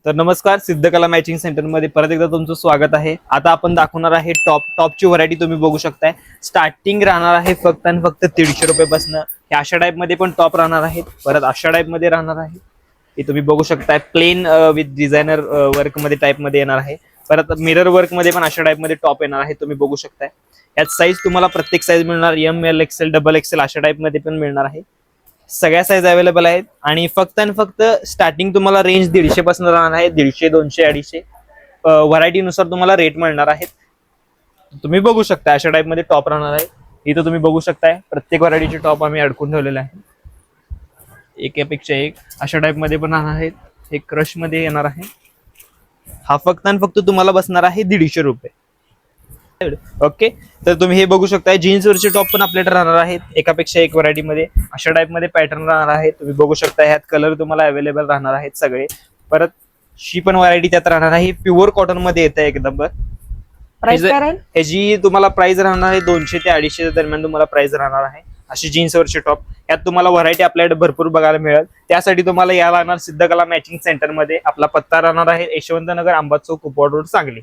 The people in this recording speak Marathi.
तर नमस्कार, सिद्धकला मॅचिंग सेंटर मध्ये परत एकदा तुमचं स्वागत आहे. आता आपण दाखवणार आहे टॉपची व्हरायटी. तुम्ही बघू शकताय स्टार्टिंग राहणार आहे फक्त आणि फक्त 150 रुपयापासून. हे अशा टाईप मध्ये पण टॉप राहणार आहेत, परत अशा टाईप मध्ये राहणार आहे. हे तुम्ही बघू शकताय प्लेन विथ डिझायनर वर्क मध्ये टाईप मध्ये येणार आहे. परत मिरर वर्क मध्ये पण अशा टाईप मध्ये टॉप येणार आहे. तुम्ही बघू शकताय यात साईज तुम्हाला प्रत्येक साईज मिळणार, ML XL XXL अशा टाईप मध्ये पण मिळणार आहे. सगळ्या साईज अवेलेबल आहेत आणि फक्त स्टार्टिंग तुम्हाला रेंज 150 पासून राहणार आहे. 150, 200, 250 व्हरायटी नुसार तुम्हाला रेट मिळणार आहेत. तुम्ही बघू शकता अशा टाईप मध्ये टॉप राहणार आहे. इथं तुम्ही बघू शकताय प्रत्येक व्हरायटीचे टॉप आम्ही अडकून ठेवलेले आहे, एकापेक्षा एक अशा टाईप मध्ये पण राहणार आहेत. हे क्रश मध्ये येणार आहे. हा फक्त तुम्हाला बसणार आहे 150 रुपये. ओके, तर तुम्ही हे बघू शकताय जीन्स वरचे टॉप पण आपल्याकडे राहणार आहेत, एकापेक्षा एक व्हरायटी मध्ये अशा टाईप मध्ये पॅटर्न राहणार आहे. तुम्ही बघू शकता ह्यात कलर तुम्हाला अवेलेबल राहणार आहेत सगळे. परत शी पण व्हरायटी त्यात राहणार आहे, प्युअर कॉटन मध्ये येत आहे एकदम. ह्याची तुम्हाला प्राइस राहणार आहे 200 ते 250 दरम्यान तुम्हाला प्राइस राहणार आहे. अशी जीन्स वरचे टॉप यात तुम्हाला व्हरायटी आपल्याकडे भरपूर बघायला मिळेल. त्यासाठी तुम्हाला या लागणार सिद्धकला मॅचिंग सेंटर मध्ये. आपला पत्ता राहणार आहे यशवंतनगर, आंबा चौक, कुपवाड रोड, सांगली.